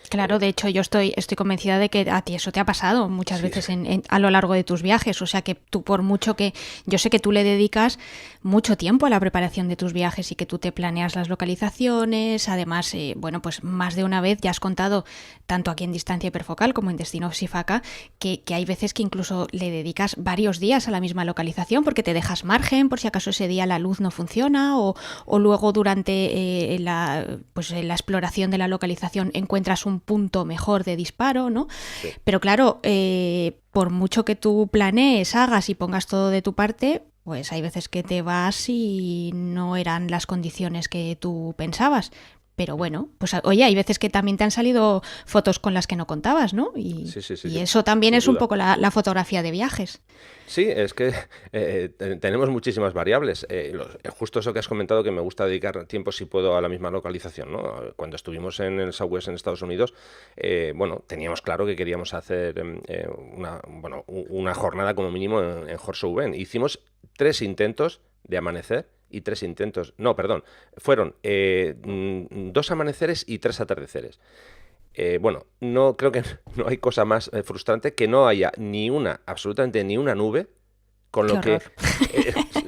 Claro, de hecho yo estoy convencida de que a ti eso te ha pasado muchas Sí, veces a lo largo de tus viajes, o sea que tú por mucho que yo sé que tú le dedicas mucho tiempo a la preparación de tus viajes y que tú te planeas las localizaciones, además, bueno, pues más de una vez ya has contado, tanto aquí en Distancia Hiperfocal como en Destino Sifaca, que hay veces que incluso le dedicas varios días a la misma localización porque te dejas margen por si acaso ese día la luz no funciona o luego durante la exploración de la localización encuentras un punto mejor de disparo, ¿no? sí. Pero claro, por mucho que tú planees, hagas y pongas todo de tu parte, pues hay veces que te vas y no eran las condiciones que tú pensabas. Pero bueno, pues oye, hay veces que también te han salido fotos con las que no contabas, ¿no? Sí, sí, sí, Y sí, eso también sin es un duda. poco la fotografía de viajes. Sí, es que tenemos muchísimas variables. Justo eso que has comentado, que me gusta dedicar tiempo si puedo a la misma localización, ¿no? Cuando estuvimos en el Southwest en Estados Unidos, bueno, teníamos claro que queríamos hacer una jornada como mínimo en Horseshoe Bend. Hicimos 3 intentos de amanecer y 3 intentos, no, perdón, fueron 2 amaneceres y 3 atardeceres. Bueno, no creo que no hay cosa más frustrante que no haya absolutamente ni una nube, con Qué lo que horror.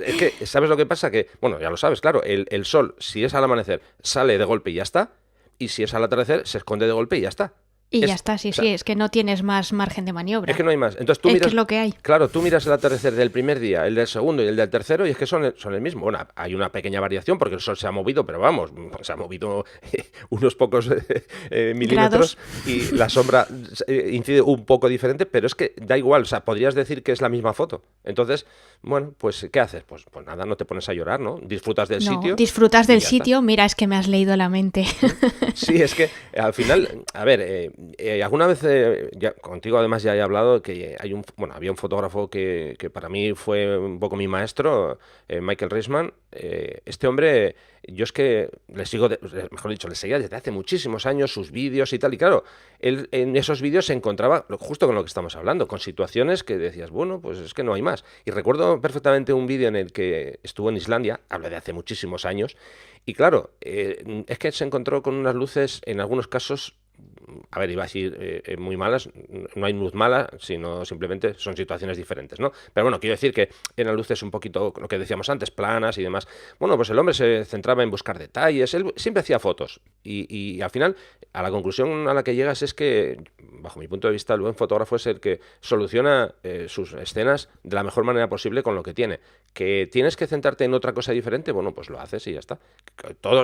es que, ¿sabes lo que pasa? Que, bueno, ya lo sabes, claro, el sol, si es al amanecer, sale de golpe y ya está, y si es al atardecer, se esconde de golpe y ya está. Y ya Es, está, sí, o sea, sí, es que no tienes más margen de es que maniobra. no hay más. Entonces tú Es que es miras, lo que hay. claro, tú miras el atardecer del primer día, el del segundo y el del tercero, y es que son el mismo. Bueno, hay una pequeña variación porque el sol se ha movido, pero vamos, se ha movido unos pocos milímetros Grados. y la sombra incide un poco diferente, pero es que da igual, o sea, podrías decir que es la misma foto. Entonces, bueno, pues ¿qué haces? Pues nada, no te pones a llorar, ¿no? Disfrutas del No, sitio disfrutas y del ya está. sitio. Mira, es que me has leído la mente. Sí, es que al final, a ver, alguna vez contigo además ya he hablado que había un fotógrafo que para mí fue un poco mi maestro, Michael Reisman. Este hombre, yo es que le sigo, mejor dicho, le seguía desde hace muchísimos años sus vídeos y tal, y claro, él en esos vídeos se encontraba justo con lo que estamos hablando, con situaciones que decías, bueno, pues es que no hay más. Y recuerdo perfectamente un vídeo en el que estuvo en Islandia, hablo de hace muchísimos años, y claro, es que se encontró con unas luces, en algunos casos, a ver, iba a decir muy malas, no hay luz mala, sino simplemente son situaciones diferentes, ¿no? Pero bueno, quiero decir que eran luces un poquito, lo que decíamos antes, planas y demás. Bueno, pues el hombre se centraba en buscar detalles, él siempre hacía fotos y al final, a la conclusión a la que llegas es que, bajo mi punto de vista, el buen fotógrafo es el que soluciona sus escenas de la mejor manera posible con lo que tiene. ¿Que tienes que centrarte en otra cosa diferente? Bueno, pues lo haces y ya está.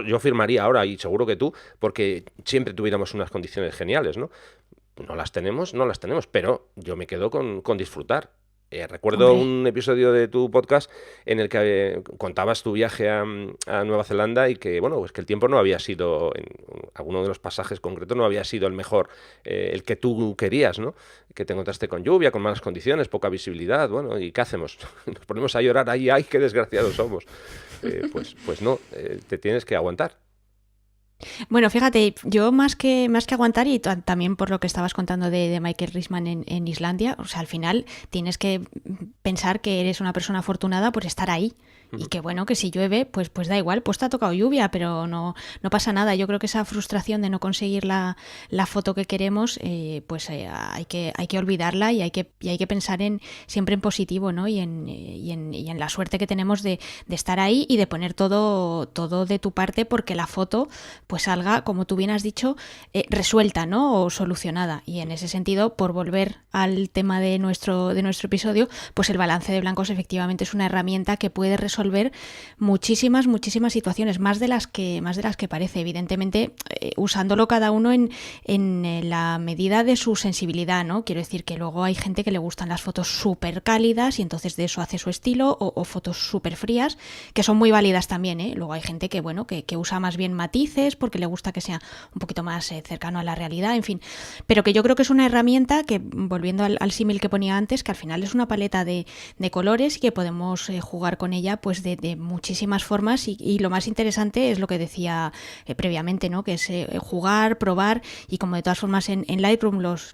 Yo firmaría ahora, y seguro que tú, porque siempre tuviéramos unas condiciones geniales, ¿no? no las tenemos, pero yo me quedo con disfrutar. Recuerdo un episodio de tu podcast en el que contabas tu viaje a Nueva Zelanda y que, bueno, pues que el tiempo no había sido, en alguno de los pasajes concretos, no había sido el mejor, el que tú querías, ¿no? Que te encontraste con lluvia, con malas condiciones, poca visibilidad, bueno, ¿y qué hacemos? Nos ponemos a llorar ahí, ¡ay, qué desgraciados somos! Pues no, te tienes que aguantar. Bueno, fíjate, yo más que aguantar, y también por lo que estabas contando de Michael Risman en Islandia, o sea, al final tienes que pensar que eres una persona afortunada por estar ahí. Y que bueno, que si llueve, pues da igual, pues te ha tocado lluvia, pero no pasa nada. Yo creo que esa frustración de no conseguir la foto que queremos, hay que olvidarla y hay que pensar siempre en positivo, ¿no? Y en la suerte que tenemos de estar ahí y de poner todo de tu parte porque la foto pues salga, como tú bien has dicho, resuelta, ¿no? O solucionada. Y en ese sentido, por volver al tema de nuestro episodio, pues el balance de blancos efectivamente es una herramienta que puede resolver muchísimas situaciones, más de las que parece, evidentemente, usándolo cada uno en la medida de su sensibilidad, ¿no? Quiero decir que luego hay gente que le gustan las fotos súper cálidas y entonces de eso hace su estilo, o fotos súper frías, que son muy válidas también, ¿eh? Luego hay gente que, bueno, que usa más bien matices porque le gusta que sea un poquito más cercano a la realidad, en fin, pero que yo creo que es una herramienta que, volviendo al símil que ponía antes, que al final es una paleta de colores y que podemos jugar con ella pues de muchísimas formas y lo más interesante es lo que decía previamente, ¿no? Que es jugar, probar, y como de todas formas en Lightroom los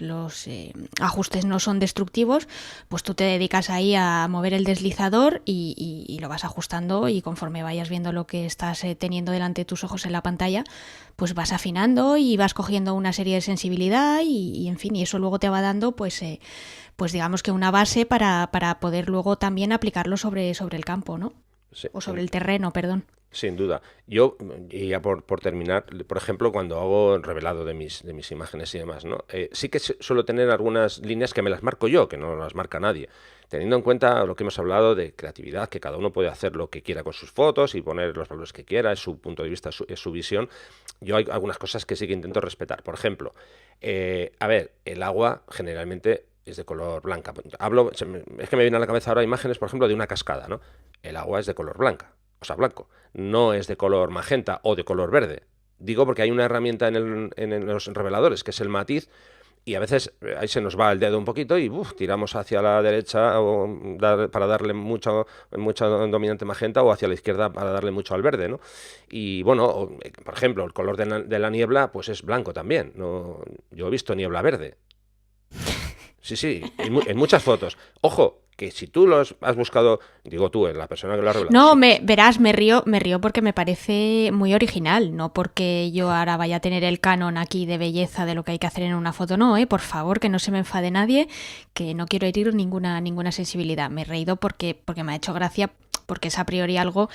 ajustes no son destructivos, pues tú te dedicas ahí a mover el deslizador y lo vas ajustando, y conforme vayas viendo lo que estás teniendo delante de tus ojos en la pantalla, pues vas afinando y vas cogiendo una serie de sensibilidad y en fin, y eso luego te va dando pues digamos que una base para poder luego también aplicarlo sobre el campo, ¿no? Sí, o sobre el terreno, perdón. Sin duda. Yo, y ya por terminar, por ejemplo, cuando hago revelado de mis imágenes y demás, ¿no? Sí que suelo tener algunas líneas que me las marco yo, que no las marca nadie. Teniendo en cuenta lo que hemos hablado de creatividad, que cada uno puede hacer lo que quiera con sus fotos y poner los valores que quiera, es su punto de vista, es su visión. Yo hay algunas cosas que sí que intento respetar. Por ejemplo, a ver, el agua generalmente es de color blanca. Es que me vienen a la cabeza ahora imágenes, por ejemplo, de una cascada, ¿no? El agua es de color blanca, o sea, blanco. No es de color magenta o de color verde. Digo porque hay una herramienta en los reveladores, que es el matiz, y a veces ahí se nos va el dedo un poquito y tiramos hacia la derecha para darle mucho dominante magenta, o hacia la izquierda para darle mucho al verde, ¿no? Y bueno, por ejemplo, el color de la niebla pues es blanco también. No, yo he visto niebla verde. Sí, en muchas fotos. Ojo, que si tú los has buscado, digo tú, la persona que lo ha revelado. No, sí. Verás, me río porque me parece muy original, no porque yo ahora vaya a tener el canon aquí de belleza de lo que hay que hacer en una foto, no, por favor, que no se me enfade nadie, que no quiero herir ninguna sensibilidad. Me he reído porque me ha hecho gracia, porque es a priori algo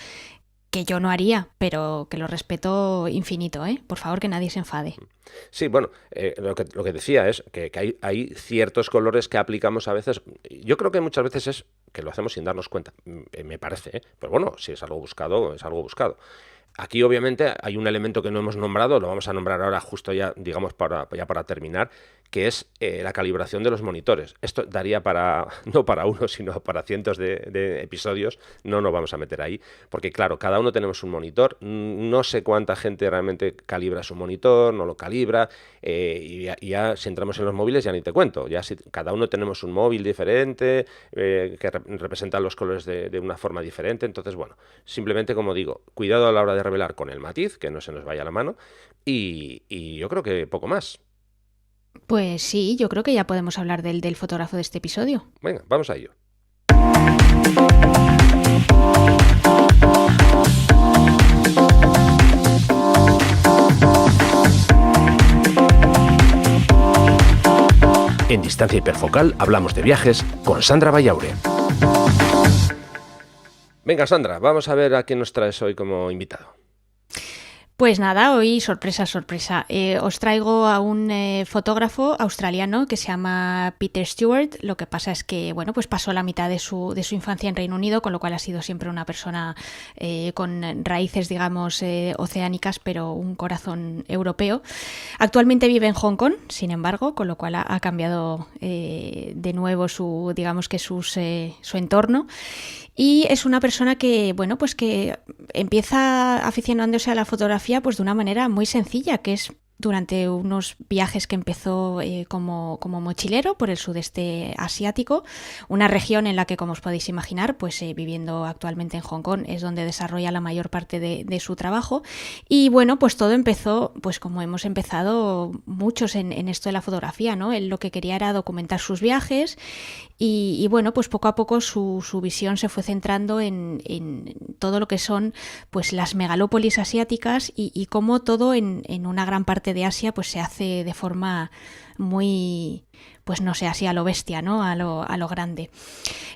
que yo no haría, pero que lo respeto infinito, por favor, que nadie se enfade. Sí, bueno, lo que decía es que hay ciertos colores que aplicamos a veces. Yo creo que muchas veces es que lo hacemos sin darnos cuenta, me parece, pero bueno, si es algo buscado, es algo buscado. Aquí obviamente hay un elemento que no hemos nombrado, lo vamos a nombrar ahora justo ya, digamos, para terminar, que es la calibración de los monitores. Esto daría no para uno, sino para cientos de episodios. No nos vamos a meter ahí, porque claro, cada uno tenemos un monitor. No sé cuánta gente realmente calibra su monitor, no lo calibra, y ya si entramos en los móviles ya ni te cuento. Ya si cada uno tenemos un móvil diferente, que representa los colores de una forma diferente. Entonces, bueno, simplemente, como digo, cuidado a la hora de revelar con el matiz, que no se nos vaya la mano, y yo creo que poco más. Pues sí, yo creo que ya podemos hablar del fotógrafo de este episodio. Venga, vamos a ello. En Distancia Hiperfocal hablamos de viajes con Sandra Vallaure. Venga, Sandra, vamos a ver a quién nos traes hoy como invitado. Pues nada, hoy sorpresa, sorpresa. Os traigo a un fotógrafo australiano que se llama Peter Stewart. Lo que pasa es que, bueno, pues pasó la mitad de su infancia en Reino Unido, con lo cual ha sido siempre una persona con raíces, digamos, oceánicas, pero un corazón europeo. Actualmente vive en Hong Kong, sin embargo, con lo cual ha cambiado de nuevo su entorno. Y es una persona que, bueno, pues que empieza aficionándose a la fotografía pues de una manera muy sencilla, que es durante unos viajes que empezó como mochilero por el sudeste asiático, una región en la que, como os podéis imaginar, pues viviendo actualmente en Hong Kong es donde desarrolla la mayor parte de su trabajo. Y bueno, pues todo empezó, pues como hemos empezado muchos en esto de la fotografía, ¿no? Él lo que quería era documentar sus viajes y bueno, pues poco a poco su visión se fue centrando en todo lo que son pues las megalópolis asiáticas y cómo todo en una gran parte de Asia pues se hace de forma muy, pues no sé, así a lo bestia, ¿no? A lo grande.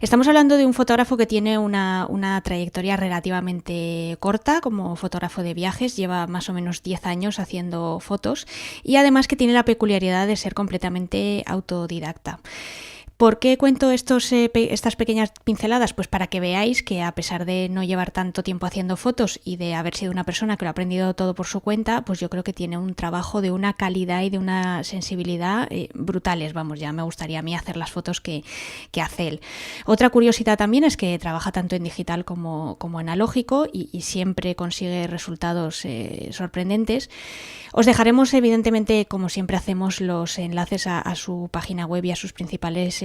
Estamos hablando de un fotógrafo que tiene una trayectoria relativamente corta como fotógrafo de viajes, lleva más o menos 10 años haciendo fotos y además que tiene la peculiaridad de ser completamente autodidacta. ¿Por qué cuento estas pequeñas pinceladas? Pues para que veáis que a pesar de no llevar tanto tiempo haciendo fotos y de haber sido una persona que lo ha aprendido todo por su cuenta, pues yo creo que tiene un trabajo de una calidad y de una sensibilidad brutales. Vamos, ya me gustaría a mí hacer las fotos que hace él. Otra curiosidad también es que trabaja tanto en digital como analógico y siempre consigue resultados sorprendentes. Os dejaremos, evidentemente, como siempre hacemos, los enlaces a su página web y a sus principales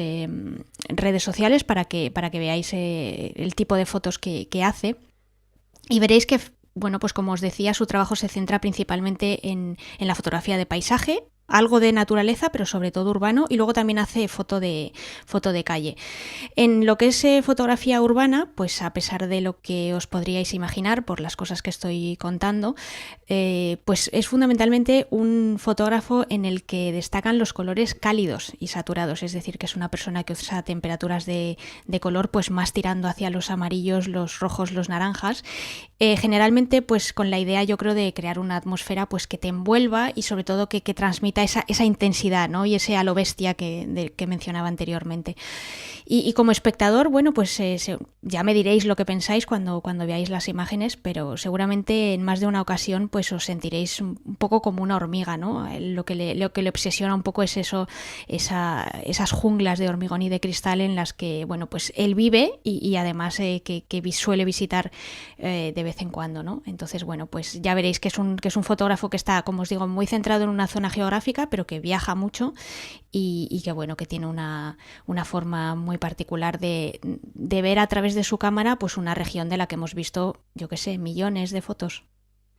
redes sociales para que veáis el tipo de fotos que hace. Y veréis que, bueno, pues como os decía, su trabajo se centra principalmente en la fotografía de paisaje, algo de naturaleza, pero sobre todo urbano, y luego también hace foto de calle. En lo que es fotografía urbana, pues a pesar de lo que os podríais imaginar por las cosas que estoy contando, pues es fundamentalmente un fotógrafo en el que destacan los colores cálidos y saturados, es decir, que es una persona que usa temperaturas de color pues más tirando hacia los amarillos, los rojos, los naranjas, generalmente pues con la idea, yo creo, de crear una atmósfera pues que te envuelva y sobre todo que transmita esa intensidad, ¿no? Y ese a lo bestia que mencionaba anteriormente. Y como espectador, bueno, pues ya me diréis lo que pensáis cuando veáis las imágenes, pero seguramente en más de una ocasión pues os sentiréis un poco como una hormiga, ¿no? Lo que le obsesiona un poco es eso, esas junglas de hormigón y de cristal en las que, bueno, pues él vive y además que suele visitar de vez en cuando, ¿no? Entonces, bueno, pues ya veréis que es un fotógrafo que está, como os digo, muy centrado en una zona geográfica, pero que viaja mucho y que, bueno, que tiene una forma muy particular de ver a través de su cámara pues una región de la que hemos visto, yo qué sé, millones de fotos.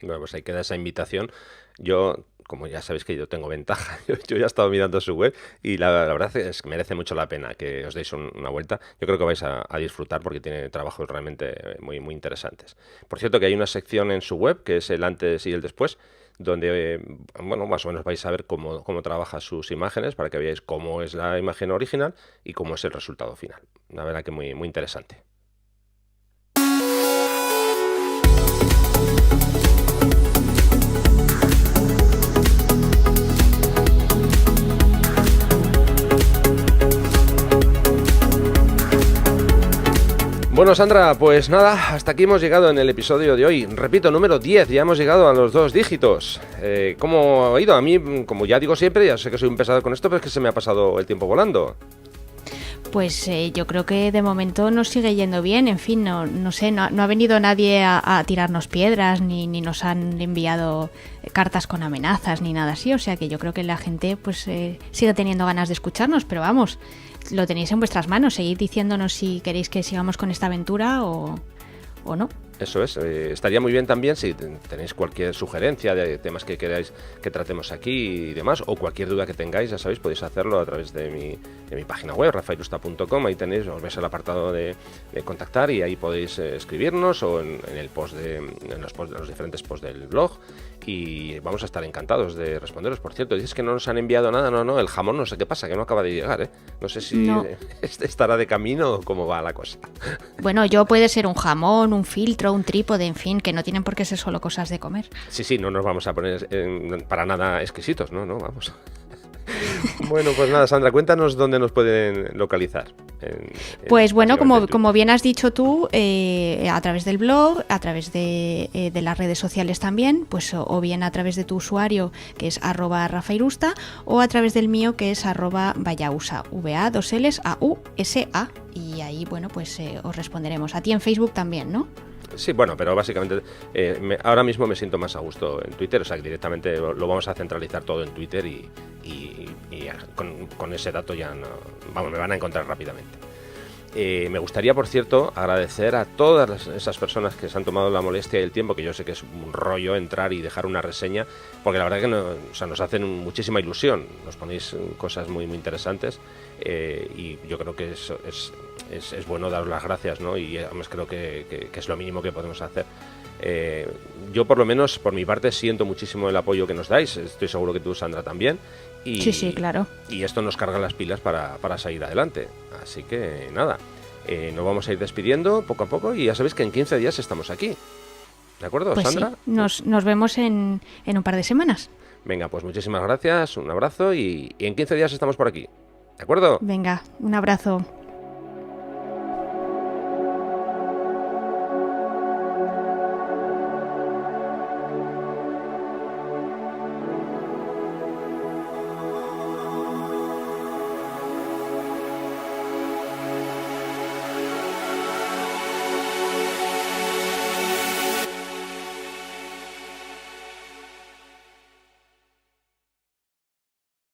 Bueno, pues ahí queda esa invitación. Yo, como ya sabéis que yo tengo ventaja, yo ya he estado mirando su web y la verdad es que merece mucho la pena que os deis una vuelta. Yo creo que vais a disfrutar porque tiene trabajos realmente muy, muy interesantes. Por cierto, que hay una sección en su web que es el antes y el después, donde, bueno, más o menos vais a ver cómo trabaja sus imágenes para que veáis cómo es la imagen original y cómo es el resultado final. La verdad que muy, muy interesante. Bueno, Sandra, pues nada, hasta aquí hemos llegado en el episodio de hoy. Repito, número 10, ya hemos llegado a los 2 dígitos. ¿Cómo ha ido? A mí, como ya digo siempre, ya sé que soy un pesado con esto, pero es que se me ha pasado el tiempo volando. Pues yo creo que de momento nos sigue yendo bien, en fin, no sé, no ha venido nadie a tirarnos piedras, ni nos han enviado cartas con amenazas, ni nada así, o sea que yo creo que la gente pues sigue teniendo ganas de escucharnos, pero vamos, lo tenéis en vuestras manos, seguid diciéndonos si queréis que sigamos con esta aventura o no. Eso es, estaría muy bien también si tenéis cualquier sugerencia de temas que queráis que tratemos aquí y demás, o cualquier duda que tengáis, ya sabéis, podéis hacerlo a través de mi página web, rafaelusta.com, ahí tenéis, os veis el apartado de contactar y ahí podéis escribirnos o en el post en los diferentes posts del blog y vamos a estar encantados de responderos. Por cierto, dices que no nos han enviado nada. No, el jamón no sé qué pasa, que no acaba de llegar, ¿eh? No sé si estará de camino o cómo va la cosa. Bueno, puede ser un jamón, un filtro, un trípode, en fin, que no tienen por qué ser solo cosas de comer. Sí, no nos vamos a poner para nada exquisitos, no, vamos. Bueno, pues nada, Sandra, cuéntanos dónde nos pueden localizar. Pues bueno, como bien has dicho tú, a través del blog, a través de las redes sociales también, pues o bien a través de tu usuario, que es @rafairusta, o a través del mío, que es @vallausa, VA2LSAUSA, y ahí, bueno, pues os responderemos. A ti en Facebook también, ¿no? Sí, bueno, pero básicamente ahora mismo me siento más a gusto en Twitter, o sea que directamente lo vamos a centralizar todo en Twitter y con ese dato ya me van a encontrar rápidamente. Me gustaría, por cierto, agradecer a todas esas personas que se han tomado la molestia y el tiempo, que yo sé que es un rollo entrar y dejar una reseña, porque la verdad que nos hacen muchísima ilusión, nos ponéis cosas muy, muy interesantes, y yo creo que eso es bueno daros las gracias, ¿no? Y además creo que es lo mínimo que podemos hacer. Yo por lo menos, por mi parte, siento muchísimo el apoyo que nos dais, estoy seguro que tú, Sandra, también. Sí, claro. Y esto nos carga las pilas para seguir adelante. Así que nada, nos vamos a ir despidiendo poco a poco y ya sabéis que en 15 días estamos aquí. ¿De acuerdo, pues Sandra? Sí. Nos vemos en un par de semanas. Venga, pues muchísimas gracias, un abrazo y en 15 días estamos por aquí. ¿De acuerdo? Venga, un abrazo.